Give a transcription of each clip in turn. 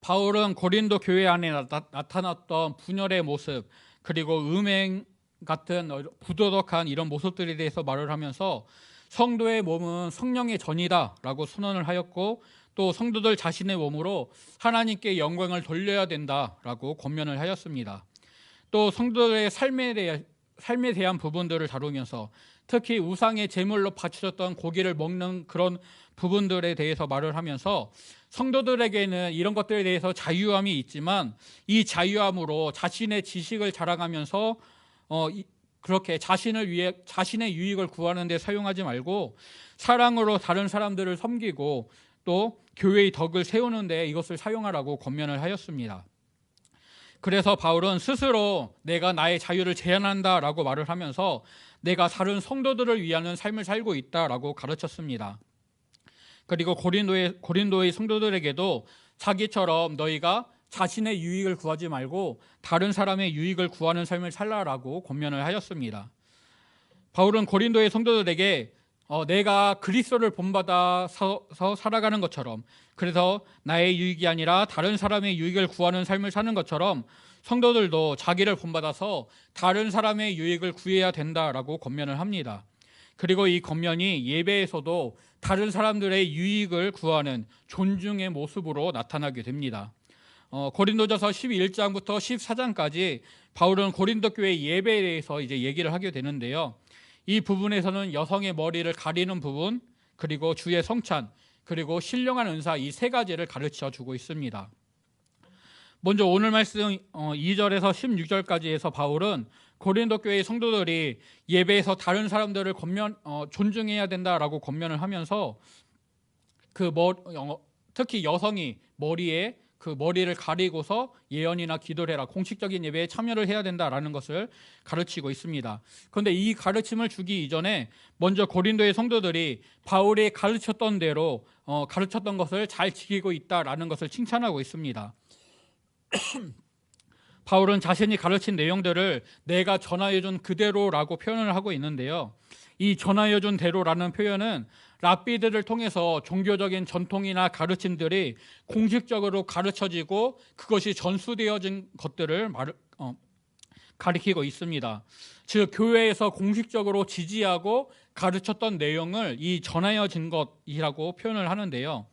바울은 고린도 교회 안에 나타났던 분열의 모습, 그리고 음행 같은 부도덕한 이런 모습들에 대해서 말을 하면서 성도의 몸은 성령의 전이다라고 선언을 하였고, 또 성도들 자신의 몸으로 하나님께 영광을 돌려야 된다라고 권면을 하였습니다. 또 성도들의 삶에 대한 부분들을 다루면서 특히 우상의 제물로 바쳐졌던 고기를 먹는 그런 부분들에 대해서 말을 하면서 성도들에게는 이런 것들에 대해서 자유함이 있지만 이 자유함으로 자신의 지식을 자랑하면서 그렇게 자신의 유익을 구하는 데 사용하지 말고 사랑으로 다른 사람들을 섬기고 또 교회의 덕을 세우는 데 이것을 사용하라고 권면을 하였습니다. 그래서 바울은 스스로 내가 나의 자유를 제한한다라고 말을 하면서 내가 다른 성도들을 위하는 삶을 살고 있다라고 가르쳤습니다. 그리고 고린도의 성도들에게도 자기처럼 너희가 자신의 유익을 구하지 말고 다른 사람의 유익을 구하는 삶을 살라라고 권면을 하였습니다. 바울은 고린도의 성도들에게 내가 그리스도를 본받아서 살아가는 것처럼, 그래서 나의 유익이 아니라 다른 사람의 유익을 구하는 삶을 사는 것처럼 성도들도 자기를 본받아서 다른 사람의 유익을 구해야 된다라고 권면을 합니다. 그리고 이 권면이 예배에서도 다른 사람들의 유익을 구하는 존중의 모습으로 나타나게 됩니다. 고린도전서 11장부터 14장까지 바울은 고린도 교회 예배에 대해서 이제 얘기를 하게 되는데요. 이 부분에서는 여성의 머리를 가리는 부분, 그리고 주의 성찬, 그리고 신령한 은사, 이 세 가지를 가르쳐 주고 있습니다. 먼저 오늘 말씀 2절에서 16절까지에서 바울은 고린도 교회의 성도들이 예배에서 다른 사람들을 존중해야 된다라고 권면을 하면서 특히 여성이 머리를 가리고서 예언이나 기도를 해라, 공식적인 예배에 참여를 해야 된다라는 것을 가르치고 있습니다. 그런데 이 가르침을 주기 이전에 먼저 고린도의 성도들이 바울이 가르쳤던 대로 가르쳤던 것을 잘 지키고 있다라는 것을 칭찬하고 있습니다. 바울은 자신이 가르친 내용들을 내가 전하여준 그대로라고 표현을 하고 있는데요. 이 전하여준 대로라는 표현은 랍비들을 통해서 종교적인 전통이나 가르침들이 공식적으로 가르쳐지고 그것이 전수되어진 것들을 가리키고 있습니다. 즉 교회에서 공식적으로 지지하고 가르쳤던 내용을 이 전하여진 것이라고 표현을 하는데요.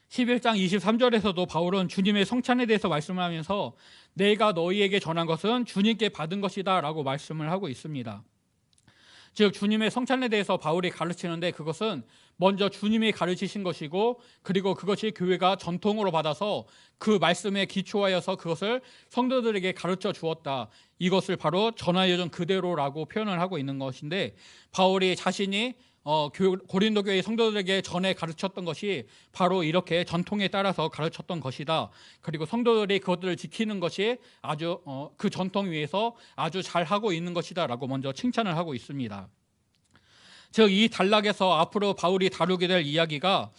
11장 23절에서도 바울은 주님의 성찬에 대해서 말씀을 하면서 내가 너희에게 전한 것은 주님께 받은 것이다 라고 말씀을 하고 있습니다. 즉 주님의 성찬에 대해서 바울이 가르치는데 그것은 먼저 주님이 가르치신 것이고, 그리고 그것이 교회가 전통으로 받아서 그 말씀에 기초하여서 그것을 성도들에게 가르쳐 주었다, 이것을 바로 전하여준 그대로라고 표현을 하고 있는 것인데, 바울이 자신이 고린도 교회 성도들에게 전에 가르쳤던 것이 바로 이렇게 전통에 따라서 가르쳤던 것이다, 그리고 성도들이 그것들을 지키는 것이 아주 그 전통 위에서 아주 잘하고 있는 것이다 라고 먼저 칭찬을 하고 있습니다. 즉 이 단락에서 앞으로 바울이 다루게 될 이야기가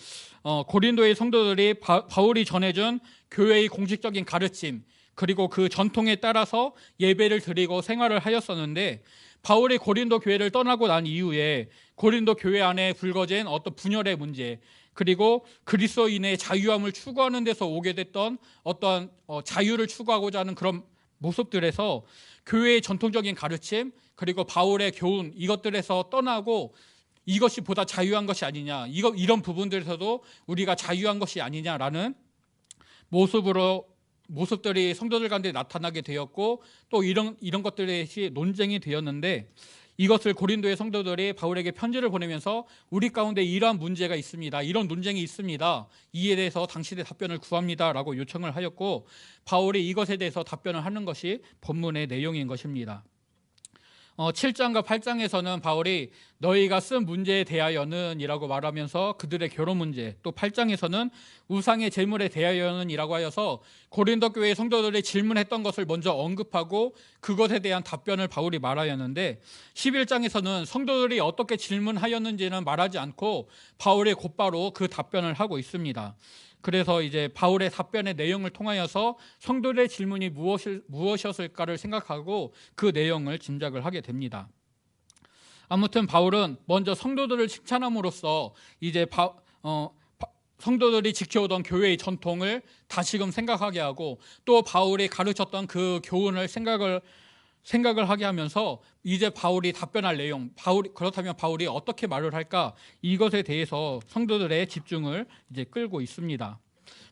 고린도의 성도들이 바울이 전해준 교회의 공식적인 가르침, 그리고 그 전통에 따라서 예배를 드리고 생활을 하였었는데, 바울이 고린도 교회를 떠나고 난 이후에 고린도 교회 안에 불거진 어떤 분열의 문제, 그리고 그리스도인의 자유함을 추구하는 데서 오게 됐던 어떤 자유를 추구하고자 하는 그런 모습들에서 교회의 전통적인 가르침, 그리고 바울의 교훈, 이것들에서 떠나고 이것이 보다 자유한 것이 아니냐, 이런 부분들에서도 우리가 자유한 것이 아니냐라는 모습들이 성도들 가운데 나타나게 되었고, 또 이런 것들이 논쟁이 되었는데, 이것을 고린도의 성도들이 바울에게 편지를 보내면서 우리 가운데 이러한 문제가 있습니다, 이런 논쟁이 있습니다, 이에 대해서 당신의 답변을 구합니다 라고 요청을 하였고, 바울이 이것에 대해서 답변을 하는 것이 본문의 내용인 것입니다. 7장과 8장에서는 바울이 너희가 쓴 문제에 대하여는 이라고 말하면서 그들의 결혼 문제, 또 8장에서는 우상의 제물에 대하여는 이라고 하여서 고린도 교회의 성도들이 질문했던 것을 먼저 언급하고 그것에 대한 답변을 바울이 말하였는데, 11장에서는 성도들이 어떻게 질문하였는지는 말하지 않고 바울이 곧바로 그 답변을 하고 있습니다. 그래서 이제 바울의 답변의 내용을 통하여서 성도들의 질문이 무엇이었을까를 생각하고 그 내용을 짐작을 하게 됩니다. 아무튼 바울은 먼저 성도들을 칭찬함으로써 이제 성도들이 지켜오던 교회의 전통을 다시금 생각하게 하고, 또 바울이 가르쳤던 그 교훈을 생각을 하게 하면서 이제 바울이 답변할 내용, 그렇다면 바울이 어떻게 말을 할까, 이것에 대해서 성도들의 집중을 이제 끌고 있습니다.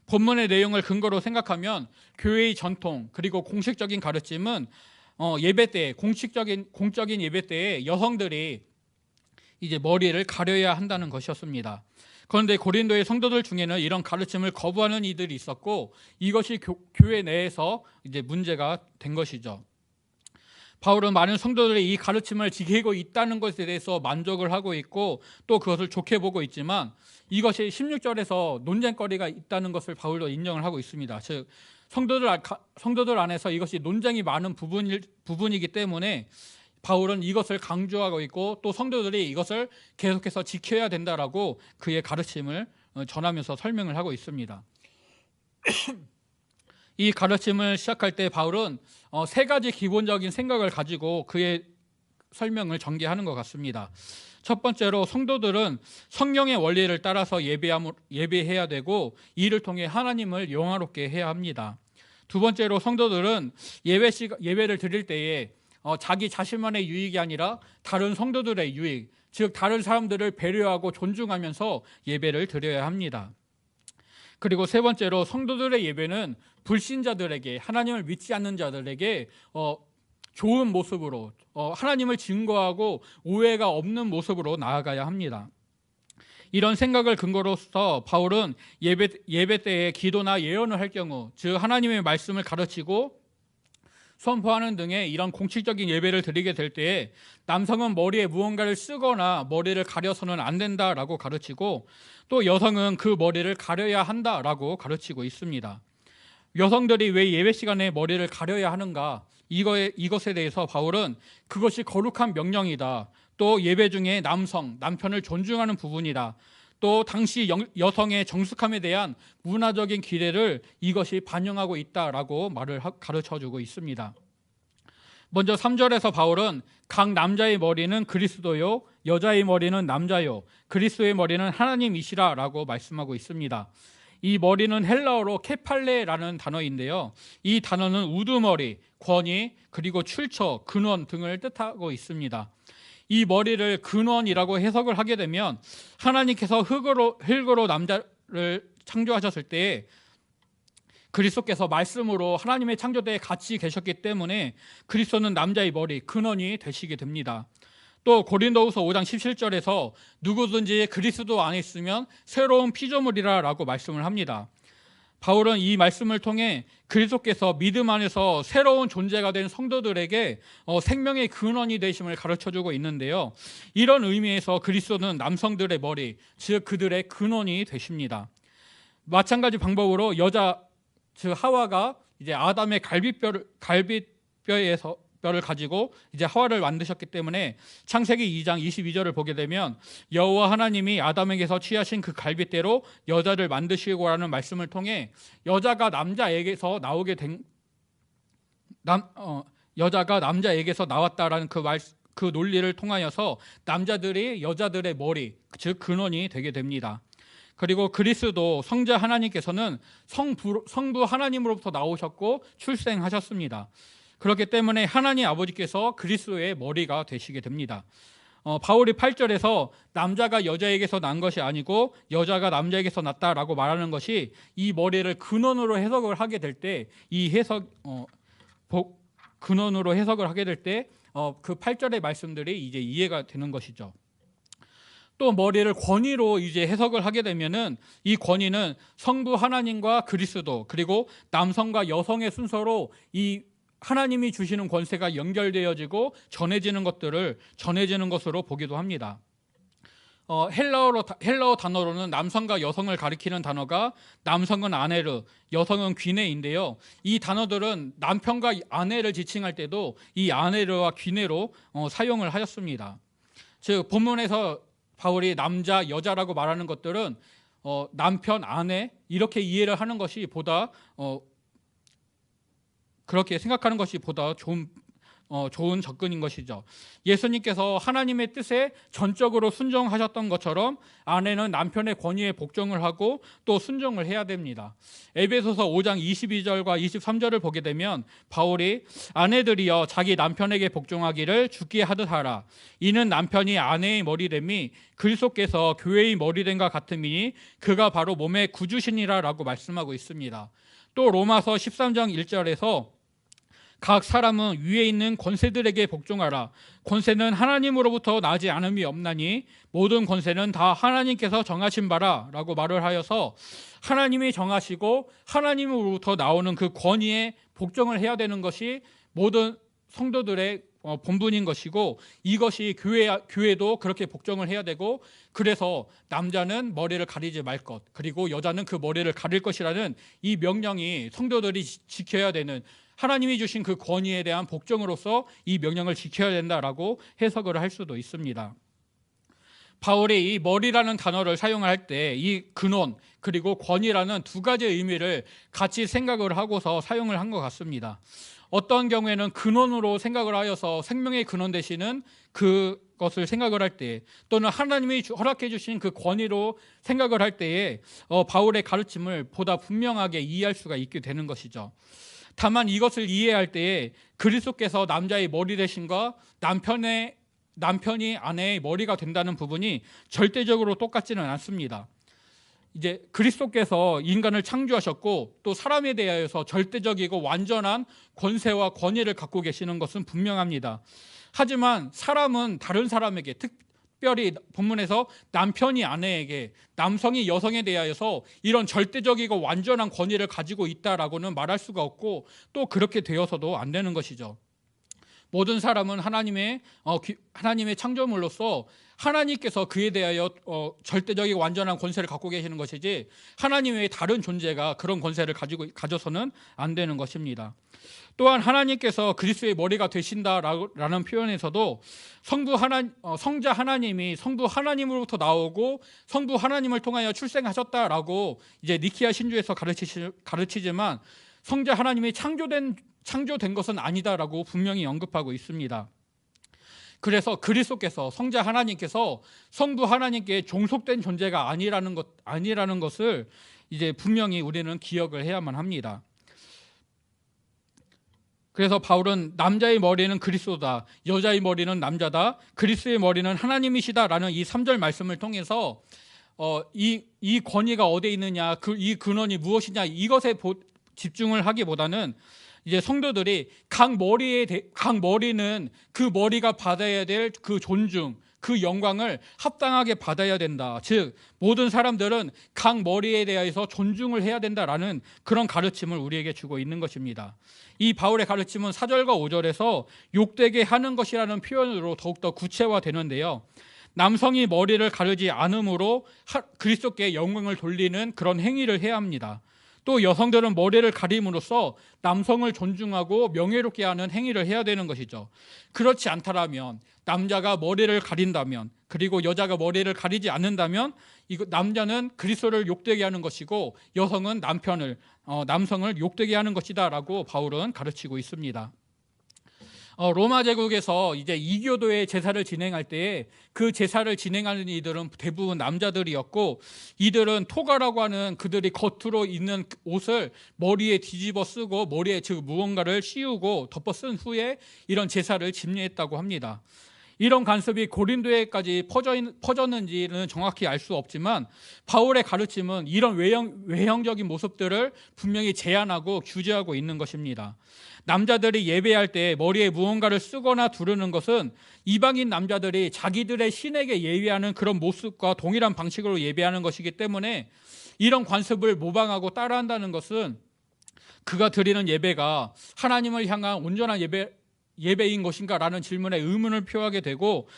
본문의 내용을 근거로 생각하면 교회의 전통 그리고 공식적인 가르침은 예배 때, 공적인 예배 때에 여성들이 이제 머리를 가려야 한다는 것이었습니다. 그런데 고린도의 성도들 중에는 이런 가르침을 거부하는 이들이 있었고, 이것이 교회 내에서 이제 문제가 된 것이죠. 바울은 많은 성도들이 이 가르침을 지키고 있다는 것에 대해서 만족을 하고 있고, 또 그것을 좋게 보고 있지만, 이것이 16절에서 논쟁거리가 있다는 것을 바울도 인정을 하고 있습니다. 즉 성도들 안에서 이것이 논쟁이 많은 부분이기 때문에 바울은 이것을 강조하고 있고, 또 성도들이 이것을 계속해서 지켜야 된다라고 그의 가르침을 전하면서 설명을 하고 있습니다. 이 가르침을 시작할 때 바울은 세 가지 기본적인 생각을 가지고 그의 설명을 전개하는 것 같습니다. 첫 번째로, 성도들은 성령의 원리를 따라서 예배해야 되고, 이를 통해 하나님을 영화롭게 해야 합니다. 두 번째로, 성도들은 예배를 드릴 때에 자기 자신만의 유익이 아니라 다른 성도들의 유익, 즉 다른 사람들을 배려하고 존중하면서 예배를 드려야 합니다. 그리고 세 번째로, 성도들의 예배는 불신자들에게, 하나님을 믿지 않는 자들에게 좋은 모습으로, 하나님을 증거하고 오해가 없는 모습으로 나아가야 합니다. 이런 생각을 근거로서 바울은 예배 때에 기도나 예언을 할 경우, 즉 하나님의 말씀을 가르치고 선포하는 등의 이런 공식적인 예배를 드리게 될 때에 남성은 머리에 무언가를 쓰거나 머리를 가려서는 안 된다라고 가르치고, 또 여성은 그 머리를 가려야 한다라고 가르치고 있습니다. 여성들이 왜 예배 시간에 머리를 가려야 하는가, 이것에 대해서 바울은 그것이 거룩한 명령이다, 또 예배 중에 남편을 존중하는 부분이다, 또 당시 여성의 정숙함에 대한 문화적인 기대를 이것이 반영하고 있다라고 가르쳐주고 있습니다. 먼저 3절에서 바울은 각 남자의 머리는 그리스도요, 여자의 머리는 남자요, 그리스도의 머리는 하나님이시라 라고 말씀하고 있습니다. 이 머리는 헬라어로 케팔레라는 단어인데요, 이 단어는 우두머리, 권위, 그리고 출처, 근원 등을 뜻하고 있습니다. 이 머리를 근원이라고 해석을 하게 되면, 하나님께서 흙으로 남자를 창조하셨을 때 그리스도께서 말씀으로 하나님의 창조대에 같이 계셨기 때문에 그리스도는 남자의 머리, 근원이 되시게 됩니다. 또 고린도후서 5장 17절에서 누구든지 그리스도 안에 있으면 새로운 피조물이라 라고 말씀을 합니다. 바울은 이 말씀을 통해 그리스도께서 믿음 안에서 새로운 존재가 된 성도들에게 생명의 근원이 되심을 가르쳐주고 있는데요, 이런 의미에서 그리스도는 남성들의 머리, 즉 그들의 근원이 되십니다. 마찬가지 방법으로 즉 하와가 이제 아담의 뼈를 가지고 이제 하와를 만드셨기 때문에 창세기 2장 22절을 보게 되면, 여호와 하나님이 아담에게서 취하신 그 갈빗대로 여자를 만드시고라는 말씀을 통해 여자가 남자에게서 나왔다라는 그 논리를 통하여서 남자들이 여자들의 머리, 즉 근원이 되게 됩니다. 그리고 그리스도 성자 하나님께서는 성부 하나님으로부터 나오셨고 출생하셨습니다. 그렇기 때문에 하나님 아버지께서 그리스도의 머리가 되시게 됩니다. 바울이 8절에서 남자가 여자에게서 난 것이 아니고 여자가 남자에게서 났다라고 말하는 것이, 이 머리를 근원으로 해석을 하게 될 때, 근원으로 해석을 하게 될 때 그 8절의 말씀들이 이제 이해가 되는 것이죠. 또 머리를 권위로 이제 해석을 하게 되면은, 이 권위는 성부 하나님과 그리스도, 그리고 남성과 여성의 순서로 이 하나님이 주시는 권세가 연결되어지고 전해지는 것으로 보기도 합니다. 헬라어 단어로는 남성과 여성을 가리키는 단어가 남성은 아네르, 여성은 귀네인데요, 이 단어들은 남편과 아내를 지칭할 때도 이 아네르와 귀네로 사용을 하였습니다. 즉 본문에서 바울이 남자, 여자라고 말하는 것들은 남편, 아내 이렇게 이해를 하는 것이 보다 그렇게 생각하는 것이 보다 좋은 접근인 것이죠. 예수님께서 하나님의 뜻에 전적으로 순종하셨던 것처럼 아내는 남편의 권위에 복종을 하고 또 순종을 해야 됩니다. 에베소서 5장 22절과 23절을 보게 되면 바울이 아내들이여 자기 남편에게 복종하기를 주께 하듯 하라. 이는 남편이 아내의 머리됨이 그리스도께서 교회의 머리됨과 같음이니 그가 바로 몸의 구주시니라 라고 말씀하고 있습니다. 또 로마서 13장 1절에서 각 사람은 위에 있는 권세들에게 복종하라. 권세는 하나님으로부터 나지 않음이 없나니 모든 권세는 다 하나님께서 정하신 바라 라고 말을 하여서 하나님이 정하시고 하나님으로부터 나오는 그 권위에 복종을 해야 되는 것이 모든 성도들의 본분인 것이고, 이것이 교회도 그렇게 복종을 해야 되고, 그래서 남자는 머리를 가리지 말 것, 그리고 여자는 그 머리를 가릴 것이라는 이 명령이 성도들이 지켜야 되는, 하나님이 주신 그 권위에 대한 복종으로서 이 명령을 지켜야 된다라고 해석을 할 수도 있습니다. 바울이 이 머리라는 단어를 사용할 때 이 근원 그리고 권위라는 두 가지의 의미를 같이 생각을 하고서 사용을 한 것 같습니다. 어떤 경우에는 근원으로 생각을 하여서 생명의 근원 되시는 그것을 생각을 할 때, 또는 하나님이 허락해 주신 그 권위로 생각을 할 때에 바울의 가르침을 보다 분명하게 이해할 수가 있게 되는 것이죠. 다만 이것을 이해할 때에 그리스도께서 남자의 머리 되심과 남편이 아내의 머리가 된다는 부분이 절대적으로 똑같지는 않습니다. 이제 그리스도께서 인간을 창조하셨고 또 사람에 대하여서 절대적이고 완전한 권세와 권위를 갖고 계시는 것은 분명합니다. 하지만 사람은 다른 사람에게, 특별히 본문에서 남편이 아내에게, 남성이 여성에 대하여서 이런 절대적이고 완전한 권위를 가지고 있다라고는 말할 수가 없고, 또 그렇게 되어서도 안 되는 것이죠. 모든 사람은 하나님의 창조물로서 하나님께서 그에 대하여 절대적이고 완전한 권세를 갖고 계시는 것이지, 하나님 외에 다른 존재가 그런 권세를 가져서는 안 되는 것입니다. 또한 하나님께서 그리스도의 머리가 되신다라는 표현에서도 성자 하나님이 성부 하나님으로부터 나오고 성부 하나님을 통하여 출생하셨다라고 이제 니키아 신주에서 가르치지만, 성자 하나님이 창조된 것은 아니다라고 분명히 언급하고 있습니다. 그래서 그리스도께서, 성자 하나님께서 성부 하나님께 종속된 존재가 아니라는 것을 이제 분명히 우리는 기억을 해야만 합니다. 그래서 바울은 남자의 머리는 그리스도다, 여자의 머리는 남자다, 그리스도의 머리는 하나님이시다라는 이 3절 말씀을 통해서 이 권위가 어디에 있느냐, 이 근원이 무엇이냐, 이것에 집중을 하기보다는 이제 성도들이 각 머리는 그 머리가 받아야 될 그 존중, 그 영광을 합당하게 받아야 된다. 즉 모든 사람들은 각 머리에 대해서 존중을 해야 된다라는 그런 가르침을 우리에게 주고 있는 것입니다. 이 바울의 가르침은 4절과 5절에서 욕되게 하는 것이라는 표현으로 더욱더 구체화되는데요. 남성이 머리를 가르지 않음으로 그리스도께 영광을 돌리는 그런 행위를 해야 합니다. 또 여성들은 머리를 가림으로써 남성을 존중하고 명예롭게 하는 행위를 해야 되는 것이죠. 그렇지 않다면, 남자가 머리를 가린다면, 그리고 여자가 머리를 가리지 않는다면, 남자는 그리스도를 욕되게 하는 것이고 여성은 남성을 욕되게 하는 것이다 라고 바울은 가르치고 있습니다. 로마 제국에서 이제 이교도의 제사를 진행할 때에 그 제사를 진행하는 이들은 대부분 남자들이었고, 이들은 토가라고 하는 그들이 겉으로 입는 옷을 머리에 뒤집어 쓰고 머리에 무언가를 씌우고 덮어 쓴 후에 이런 제사를 집례했다고 합니다. 이런 관습이 고린도에까지 퍼졌는지는 정확히 알 수 없지만, 바울의 가르침은 이런 외형적인 모습들을 분명히 제한하고 규제하고 있는 것입니다. 남자들이 예배할 때 머리에 무언가를 쓰거나 두르는 것은 이방인 남자들이 자기들의 신에게 예배하는 그런 모습과 동일한 방식으로 예배하는 것이기 때문에, 이런 관습을 모방하고 따라한다는 것은 그가 드리는 예배가 하나님을 향한 온전한 예배인 것인가 라는 질문에 의문을 표하게 되고,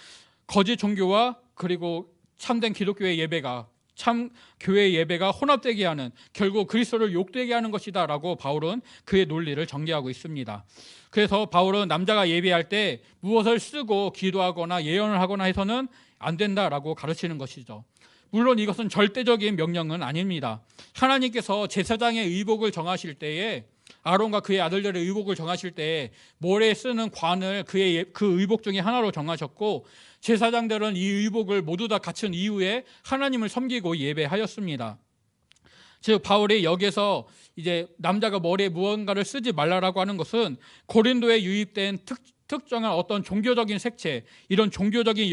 거짓 종교와 그리고 참된 기독교의 예배가, 참 교회의 예배가 혼합되게 하는, 결국 그리스도를 욕되게 하는 것이다 라고 바울은 그의 논리를 전개하고 있습니다. 그래서 바울은 남자가 예배할 때 무엇을 쓰고 기도하거나 예언을 하거나 해서는 안 된다라고 가르치는 것이죠. 물론 이것은 절대적인 명령은 아닙니다. 하나님께서 제사장의 의복을 정하실 때에 아론과 그의 아들들의 의복을 정하실 때 머리에 쓰는 관을 그 의복 중에 하나로 정하셨고, 제사장들은 이 의복을 모두 다 갖춘 이후에 하나님을 섬기고 예배하였습니다. 즉 바울이 여기서 이제 남자가 머리에 무언가를 쓰지 말라라고 하는 것은 고린도에 유입된 특정한 어떤 종교적인 색채, 이런 종교적인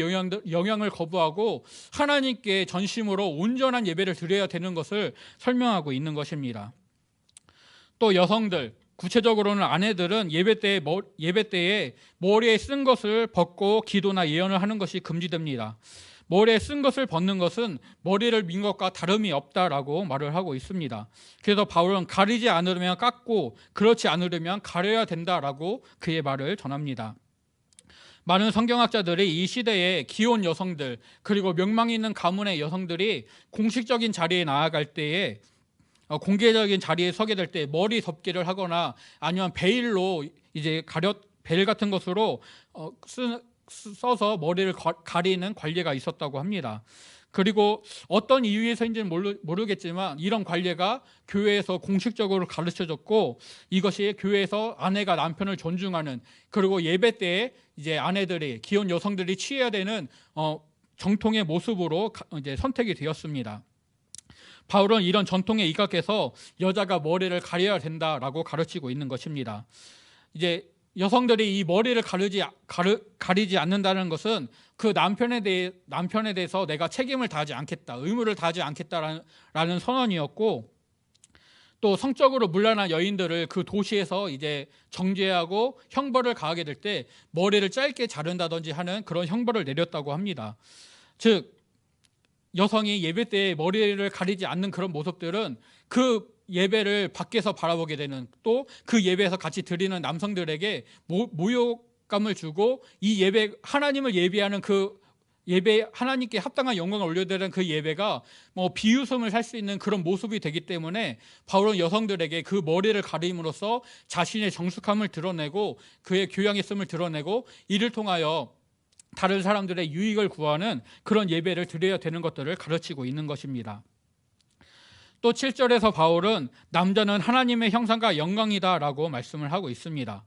영향을 거부하고 하나님께 전심으로 온전한 예배를 드려야 되는 것을 설명하고 있는 것입니다. 또 여성들, 구체적으로는 아내들은 예배 때에 머리에 쓴 것을 벗고 기도나 예언을 하는 것이 금지됩니다. 머리에 쓴 것을 벗는 것은 머리를 민 것과 다름이 없다라고 말을 하고 있습니다. 그래서 바울은 가리지 않으려면 깎고 그렇지 않으려면 가려야 된다라고 그의 말을 전합니다. 많은 성경학자들이 이 시대에 기혼 여성들, 그리고 명망 있는 가문의 여성들이 공식적인 자리에 나아갈 때에, 공개적인 자리에 서게 될 때 머리 덮개를 하거나 아니면 베일로 이제 베일 같은 것으로 써서 머리를 가리는 관례가 있었다고 합니다. 그리고 어떤 이유에서인지는 모르겠지만 이런 관례가 교회에서 공식적으로 가르쳐졌고, 이것이 교회에서 아내가 남편을 존중하는, 그리고 예배 때에 이제 아내들이, 기혼 여성들이 취해야 되는 정통의 모습으로 이제 선택이 되었습니다. 바울은 이런 전통에 입각해서 여자가 머리를 가려야 된다라고 가르치고 있는 것입니다. 이제 여성들이 이 머리를 가리지 않는다는 것은 그 남편에 대해서 내가 책임을 다하지 않겠다, 의무를 다하지 않겠다라는 선언이었고, 또 성적으로 문란한 여인들을 그 도시에서 이제 정죄하고 형벌을 가하게 될 때 머리를 짧게 자른다든지 하는 그런 형벌을 내렸다고 합니다. 즉 여성이 예배 때 머리를 가리지 않는 그런 모습들은 그 예배를 밖에서 바라보게 되는, 또 그 예배에서 같이 드리는 남성들에게 모욕감을 주고, 이 예배, 하나님을 예배하는 그 예배, 하나님께 합당한 영광을 올려드리는 그 예배가 비웃음을 살 수 있는 그런 모습이 되기 때문에 바울은 여성들에게 그 머리를 가림으로써 자신의 정숙함을 드러내고 그의 교양있음을 드러내고, 이를 통하여 다른 사람들의 유익을 구하는 그런 예배를 드려야 되는 것들을 가르치고 있는 것입니다. 또 7절에서 바울은 남자는 하나님의 형상과 영광이다라고 말씀을 하고 있습니다.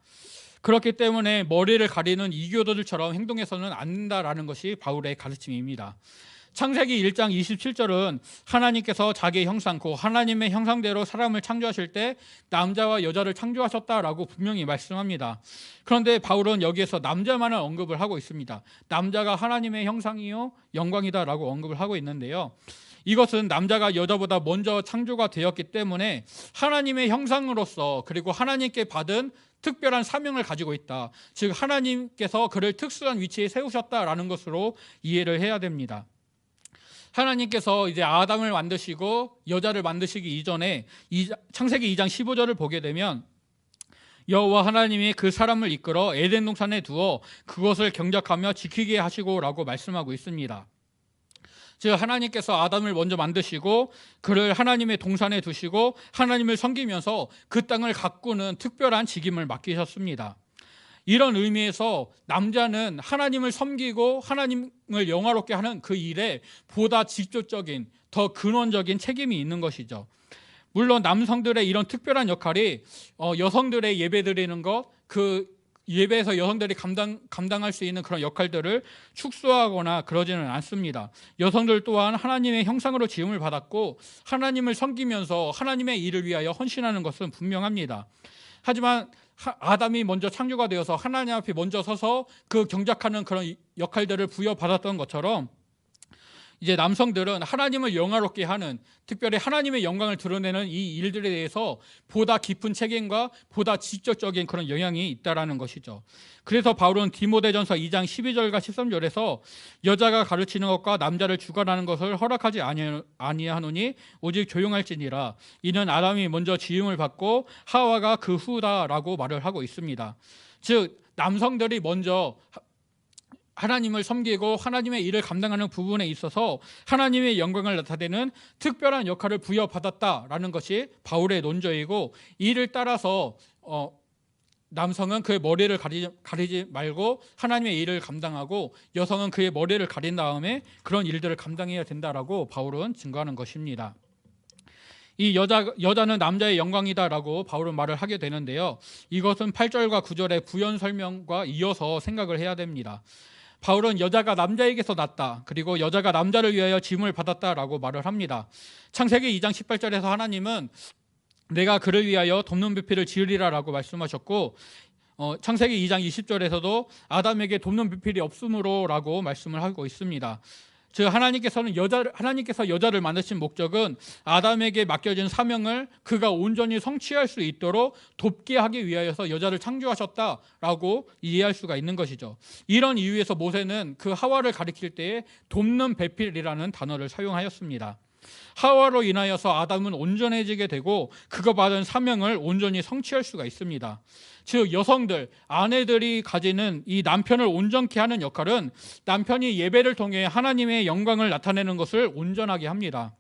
그렇기 때문에 머리를 가리는 이교도들처럼 행동해서는 안 된다라는 것이 바울의 가르침입니다. 창세기 1장 27절은 하나님께서 자기의 형상, 그 하나님의 형상대로 사람을 창조하실 때 남자와 여자를 창조하셨다라고 분명히 말씀합니다. 그런데 바울은 여기에서 남자만을 언급을 하고 있습니다. 남자가 하나님의 형상이요 영광이다라고 언급을 하고 있는데요, 이것은 남자가 여자보다 먼저 창조가 되었기 때문에 하나님의 형상으로서, 그리고 하나님께 받은 특별한 사명을 가지고 있다, 즉 하나님께서 그를 특수한 위치에 세우셨다라는 것으로 이해를 해야 됩니다. 하나님께서 이제 아담을 만드시고 여자를 만드시기 이전에 창세기 2장 15절을 보게 되면 여호와 하나님이 그 사람을 이끌어 에덴 동산에 두어 그것을 경작하며 지키게 하시고라고 말씀하고 있습니다. 즉 하나님께서 아담을 먼저 만드시고 그를 하나님의 동산에 두시고 하나님을 섬기면서 그 땅을 가꾸는 특별한 직임을 맡기셨습니다. 이런 의미에서 남자는 하나님을 섬기고 하나님을 영화롭게 하는 그 일에 보다 직접적인, 더 근원적인 책임이 있는 것이죠. 물론 남성들의 이런 특별한 역할이 여성들의 예배 드리는 것, 그 예배에서 여성들이 감당할 수 있는 그런 역할들을 축소하거나 그러지는 않습니다. 여성들 또한 하나님의 형상으로 지음을 받았고 하나님을 섬기면서 하나님의 일을 위하여 헌신하는 것은 분명합니다. 하지만 아담이 먼저 창조가 되어서 하나님 앞에 먼저 서서 그 경작하는 그런 역할들을 부여받았던 것처럼 이제 남성들은 하나님을 영화롭게 하는, 특별히 하나님의 영광을 드러내는 이 일들에 대해서 보다 깊은 책임과 보다 직접적인 그런 영향이 있다라는 것이죠. 그래서 바울은 디모데전서 2장 12절과 13절에서 여자가 가르치는 것과 남자를 주관하는 것을 허락하지 아니하노니 오직 조용할지니라. 이는 아담이 먼저 지음을 받고 하와가 그 후다라고 말을 하고 있습니다. 즉 남성들이 먼저 하나님을 섬기고 하나님의 일을 감당하는 부분에 있어서 하나님의 영광을 나타내는 특별한 역할을 부여받았다라는 것이 바울의 논조이고, 이를 따라서 남성은 그의 머리를 가리지 말고 하나님의 일을 감당하고 여성은 그의 머리를 가린 다음에 그런 일들을 감당해야 된다라고 바울은 증거하는 것입니다. 이 여자는 남자의 영광이다라고 바울은 말을 하게 되는데요. 이것은 8절과 9절의 부연 설명과 이어서 생각을 해야 됩니다. 바울은 여자가 남자에게서 났다, 그리고 여자가 남자를 위하여 짐을 받았다라고 말을 합니다. 창세기 2장 18절에서 하나님은 내가 그를 위하여 돕는 배필을 지으리라라고 말씀하셨고, 창세기 2장 20절에서도 아담에게 돕는 배필이 없으므로라고 말씀을 하고 있습니다. 즉 하나님께서 여자를 만드신 목적은 아담에게 맡겨진 사명을 그가 온전히 성취할 수 있도록 돕게 하기 위하여서 여자를 창조하셨다라고 이해할 수가 있는 것이죠. 이런 이유에서 모세는 그 하와를 가리킬 때에 돕는 배필이라는 단어를 사용하였습니다. 하와로 인하여서 아담은 온전해지게 되고 그가 받은 사명을 온전히 성취할 수가 있습니다. 즉 여성들, 아내들이 가지는 이 남편을 온전케 하는 역할은 남편이 예배를 통해 하나님의 영광을 나타내는 것을 온전하게 합니다.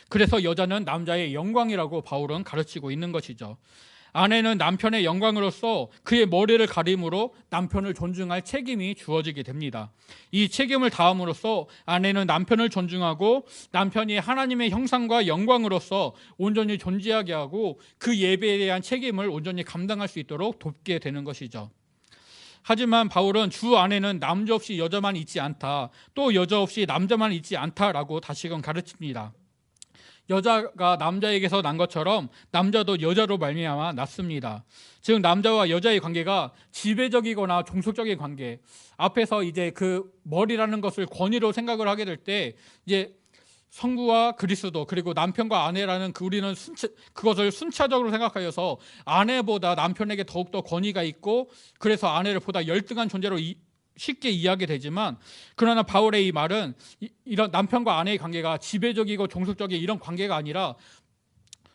그래서 여자는 남자의 영광이라고 바울은 가르치고 있는 것이죠. 아내는 남편의 영광으로서 그의 머리를 가림으로 남편을 존중할 책임이 주어지게 됩니다. 이 책임을 다함으로써 아내는 남편을 존중하고 남편이 하나님의 형상과 영광으로서 온전히 존재하게 하고 그 예배에 대한 책임을 온전히 감당할 수 있도록 돕게 되는 것이죠. 하지만 바울은 주 안에는 남자 없이 여자만 있지 않다, 또 여자 없이 남자만 있지 않다라고 다시금 가르칩니다. 여자가 남자에게서 난 것처럼 남자도 여자로 말미암아 났습니다. 즉 남자와 여자의 관계가 지배적이거나 종속적인 관계, 앞에서 이제 그 머리라는 것을 권위로 생각을 하게 될 때 이제 성부와 그리스도, 그리고 남편과 아내라는 우리는 그것을 순차적으로 생각하여서 아내보다 남편에게 더욱더 권위가 있고 그래서 아내를 보다 열등한 존재로 쉽게 이해하게 되지만, 그러나 바울의 이 말은 이런 남편과 아내의 관계가 지배적이고 종속적인 이런 관계가 아니라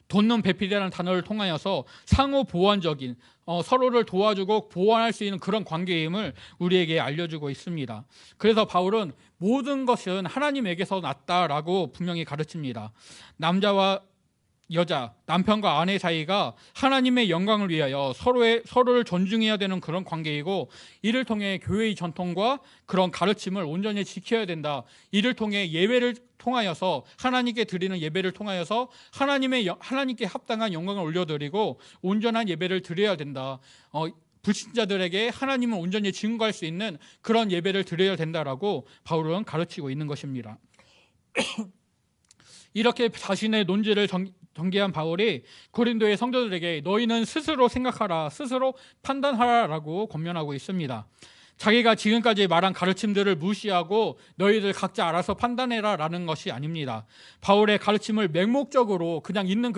돕는 배필이라는 단어를 통하여서 상호 보완적인, 서로를 도와주고 보완할 수 있는 그런 관계임을 우리에게 알려주고 있습니다. 그래서 바울은 모든 것은 하나님에게서 났다라고 분명히 가르칩니다. 남자와 여자, 남편과 아내 사이가 하나님의 영광을 위하여 서로를 존중해야 되는 그런 관계이고, 이를 통해 교회의 전통과 그런 가르침을 온전히 지켜야 된다. 이를 통해 예배를 통하여서 하나님께 드리는 예배를 통하여서 하나님께 합당한 영광을 올려드리고 온전한 예배를 드려야 된다. 불신자들에게 하나님을 온전히 증거할 수 있는 그런 예배를 드려야 된다라고 바울은 가르치고 있는 것입니다. 이렇게 자신의 논지를 전개한 바울이 고린도의 성도들에게 너희는 스스로 생각하라, 스스로 판단하라라고 권면하고 있습니다. 자기가 지금까지 말한 가르침들을 무시하고 너희들 각자 알아서 판단해라라는 것이 아닙니다. 바울의 가르침을 맹목적으로 그냥 있는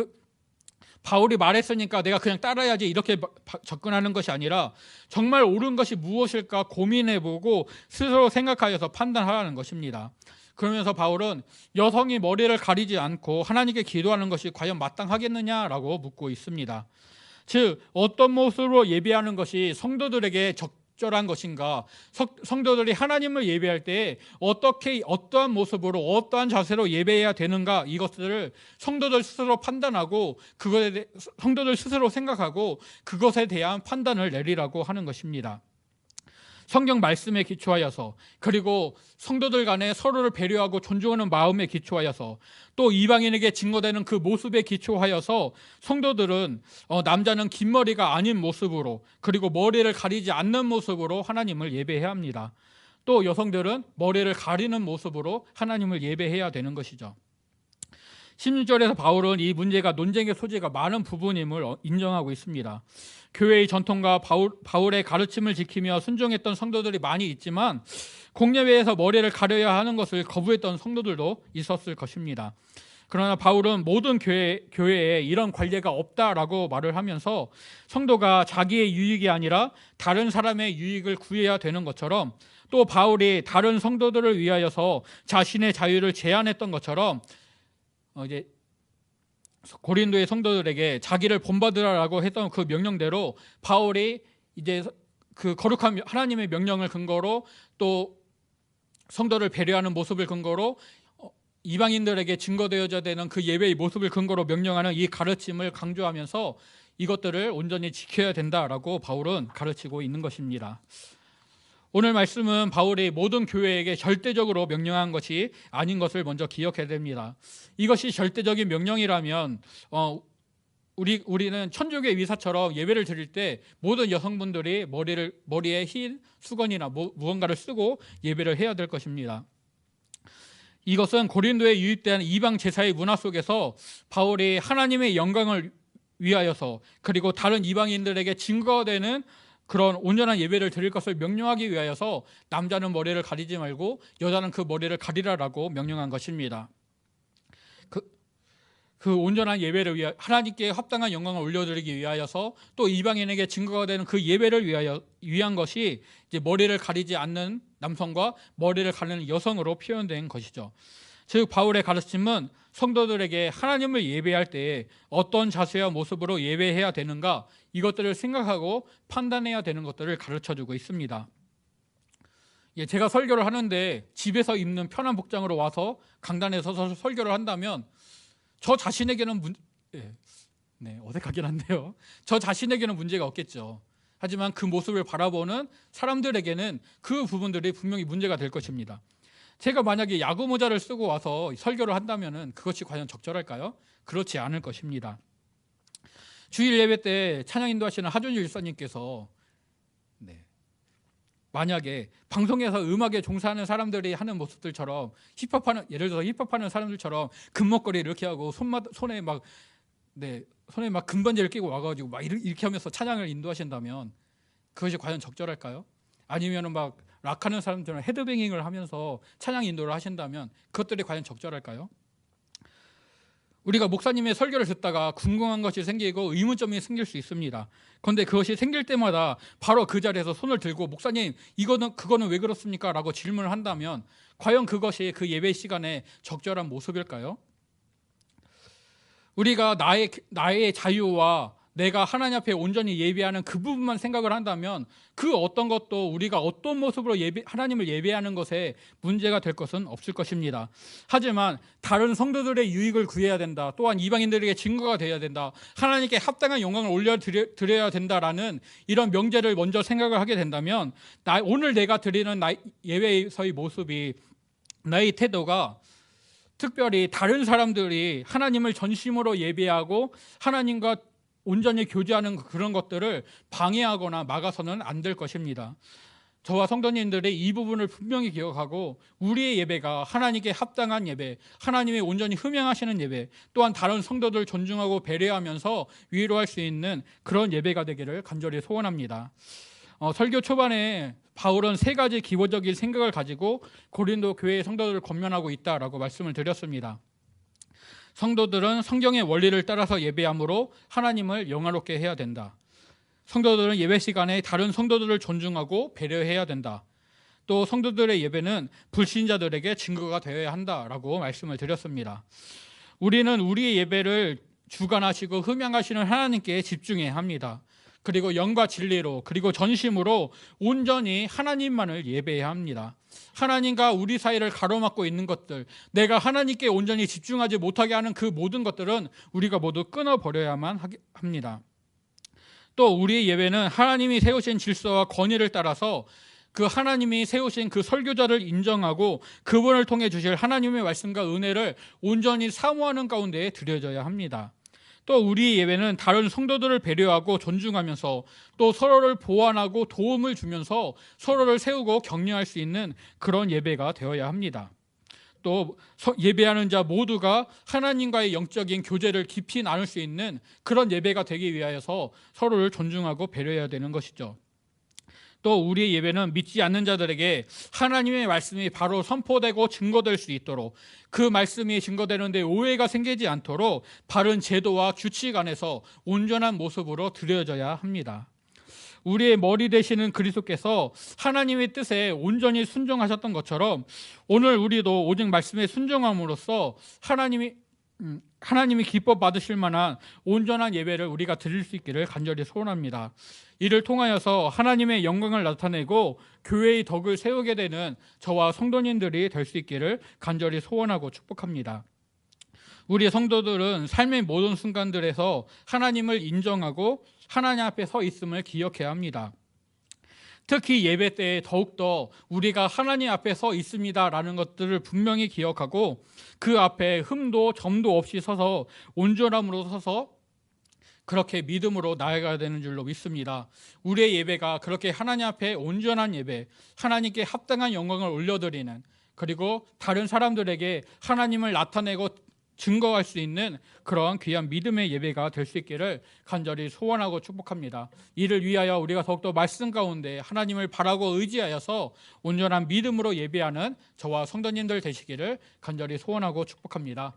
바울이 말했으니까 내가 그냥 따라야지 이렇게 접근하는 것이 아니라 정말 옳은 것이 무엇일까 고민해보고 스스로 생각하여서 판단하라는 것입니다. 그러면서 바울은 여성이 머리를 가리지 않고 하나님께 기도하는 것이 과연 마땅하겠느냐라고 묻고 있습니다. 즉 어떤 모습으로 예배하는 것이 성도들에게 적절한 것인가, 성도들이 하나님을 예배할 때 어떠한 모습으로 어떠한 자세로 예배해야 되는가, 이것들을 성도들 스스로 판단하고 성도들 스스로 생각하고 그것에 대한 판단을 내리라고 하는 것입니다. 성경 말씀에 기초하여서, 그리고 성도들 간에 서로를 배려하고 존중하는 마음에 기초하여서, 또 이방인에게 증거되는 그 모습에 기초하여서 성도들은 남자는 긴 머리가 아닌 모습으로, 그리고 머리를 가리지 않는 모습으로 하나님을 예배해야 합니다. 또 여성들은 머리를 가리는 모습으로 하나님을 예배해야 되는 것이죠. 16절에서 바울은 이 문제가 논쟁의 소지가 많은 부분임을 인정하고 있습니다. 교회의 전통과 바울의 가르침을 지키며 순종했던 성도들이 많이 있지만 공예회에서 머리를 가려야 하는 것을 거부했던 성도들도 있었을 것입니다. 그러나 바울은 모든 교회에 이런 관례가 없다라고 말을 하면서 성도가 자기의 유익이 아니라 다른 사람의 유익을 구해야 되는 것처럼, 또 바울이 다른 성도들을 위하여서 자신의 자유를 제한했던 것처럼 이제 고린도의 성도들에게 자기를 본받으라고 했던 그 명령대로 바울이 이제 그 거룩한 하나님의 명령을 근거로, 또 성도를 배려하는 모습을 근거로, 이방인들에게 증거되어져야 되는 그 예배의 모습을 근거로 명령하는 이 가르침을 강조하면서 이것들을 온전히 지켜야 된다라고 바울은 가르치고 있는 것입니다. 오늘 말씀은 바울이 모든 교회에게 절대적으로 명령한 것이 아닌 것을 먼저 기억해야 됩니다. 이것이 절대적인 명령이라면 우리는 천주교 위사처럼 예배를 드릴 때 모든 여성분들이 머리에 흰 수건이나 무언가를 쓰고 예배를 해야 될 것입니다. 이것은 고린도에 유입된 이방 제사의 문화 속에서 바울이 하나님의 영광을 위하여서 그리고 다른 이방인들에게 증거가 되는 그런 온전한 예배를 드릴 것을 명령하기 위하여서 남자는 머리를 가리지 말고 여자는 그 머리를 가리라라고 명령한 것입니다. 그 온전한 예배를 위하여 하나님께 합당한 영광을 올려드리기 위하여서 또 이방인에게 증거가 되는 그 예배를 위한 것이 이제 머리를 가리지 않는 남성과 머리를 가리는 여성으로 표현된 것이죠. 즉 바울의 가르침은 성도들에게 하나님을 예배할 때에 어떤 자세와 모습으로 예배해야 되는가 이것들을 생각하고 판단해야 되는 것들을 가르쳐주고 있습니다. 제가 설교를 하는데 집에서 입는 편한 복장으로 와서 강단에 서서 설교를 한다면 저 자신에게는 어색하긴 한데요. 저 자신에게는 문제가 없겠죠. 하지만 그 모습을 바라보는 사람들에게는 그 부분들이 분명히 문제가 될 것입니다. 제가 만약에 야구 모자를 쓰고 와서 설교를 한다면 그것이 과연 적절할까요? 그렇지 않을 것입니다. 주일 예배 때 찬양 인도하시는 하준주 일사님께서 만약에 방송에서 음악에 종사하는 사람들이 하는 모습들처럼 예를 들어서 힙합하는 사람들처럼 금목걸이 이렇게 하고 손에 막 금반지를 끼고 와가지고 막 이렇게 하면서 찬양을 인도하신다면 그것이 과연 적절할까요? 아니면 막 락하는 사람들은 헤드뱅잉을 하면서 찬양 인도를 하신다면 그것들이 과연 적절할까요? 우리가 목사님의 설교를 듣다가 궁금한 것이 생기고 의문점이 생길 수 있습니다. 그런데 그것이 생길 때마다 바로 그 자리에서 손을 들고 목사님 그거는 왜 그렇습니까? 라고 질문을 한다면 과연 그것이 그 예배 시간에 적절한 모습일까요? 우리가 나의 자유와 내가 하나님 앞에 온전히 예배하는 그 부분만 생각을 한다면 그 어떤 것도 우리가 어떤 모습으로 하나님을 예배하는 것에 문제가 될 것은 없을 것입니다. 하지만 다른 성도들의 유익을 구해야 된다. 또한 이방인들에게 증거가 되어야 된다. 하나님께 합당한 영광을 올려드려야 된다라는 이런 명제를 먼저 생각을 하게 된다면 오늘 내가 드리는 예배에서의 모습이 나의 태도가 특별히 다른 사람들이 하나님을 전심으로 예배하고 하나님과 온전히 교제하는 그런 것들을 방해하거나 막아서는 안 될 것입니다. 저와 성도님들이 이 부분을 분명히 기억하고 우리의 예배가 하나님께 합당한 예배, 하나님의 온전히 흠양하시는 예배, 또한 다른 성도들 존중하고 배려하면서 위로할 수 있는 그런 예배가 되기를 간절히 소원합니다. 설교 초반에 바울은 3가지 기본적인 생각을 가지고 고린도 교회의 성도들을 권면하고 있다라고 말씀을 드렸습니다. 성도들은 성경의 원리를 따라서 예배함으로 하나님을 영화롭게 해야 된다. 성도들은 예배 시간에 다른 성도들을 존중하고 배려해야 된다. 또 성도들의 예배는 불신자들에게 증거가 되어야 한다라고 말씀을 드렸습니다. 우리는 우리의 예배를 주관하시고 흠양하시는 하나님께 집중해야 합니다. 그리고 영과 진리로 그리고 전심으로 온전히 하나님만을 예배해야 합니다. 하나님과 우리 사이를 가로막고 있는 것들, 내가 하나님께 온전히 집중하지 못하게 하는 그 모든 것들은 우리가 모두 끊어버려야만 합니다. 또 우리의 예배는 하나님이 세우신 질서와 권위를 따라서 그 하나님이 세우신 그 설교자를 인정하고 그분을 통해 주실 하나님의 말씀과 은혜를 온전히 사모하는 가운데 드려져야 합니다. 또 우리 예배는 다른 성도들을 배려하고 존중하면서 또 서로를 보완하고 도움을 주면서 서로를 세우고 격려할 수 있는 그런 예배가 되어야 합니다. 또 예배하는 자 모두가 하나님과의 영적인 교제를 깊이 나눌 수 있는 그런 예배가 되기 위하여서 서로를 존중하고 배려해야 되는 것이죠. 또 우리의 예배는 믿지 않는 자들에게 하나님의 말씀이 바로 선포되고 증거될 수 있도록 그 말씀이 증거되는데 오해가 생기지 않도록 바른 제도와 규칙 안에서 온전한 모습으로 드려져야 합니다. 우리의 머리 되시는 그리스도께서 하나님의 뜻에 온전히 순종하셨던 것처럼 오늘 우리도 오직 말씀에 순종함으로써 하나님이 기뻐 받으실 만한 온전한 예배를 우리가 드릴 수 있기를 간절히 소원합니다. 이를 통하여서 하나님의 영광을 나타내고 교회의 덕을 세우게 되는 저와 성도님들이 될 수 있기를 간절히 소원하고 축복합니다. 우리 성도들은 삶의 모든 순간들에서 하나님을 인정하고 하나님 앞에 서 있음을 기억해야 합니다. 특히 예배 때에 더욱더 우리가 하나님 앞에 서 있습니다라는 것들을 분명히 기억하고 그 앞에 흠도 점도 없이 서서 온전함으로 서서 그렇게 믿음으로 나아가야 되는 줄로 믿습니다. 우리의 예배가 그렇게 하나님 앞에 온전한 예배, 하나님께 합당한 영광을 올려드리는, 그리고 다른 사람들에게 하나님을 나타내고 증거할 수 있는 그러한 귀한 믿음의 예배가 될 수 있기를 간절히 소원하고 축복합니다. 이를 위하여 우리가 더욱더 말씀 가운데 하나님을 바라고 의지하여서 온전한 믿음으로 예배하는 저와 성도님들 되시기를 간절히 소원하고 축복합니다.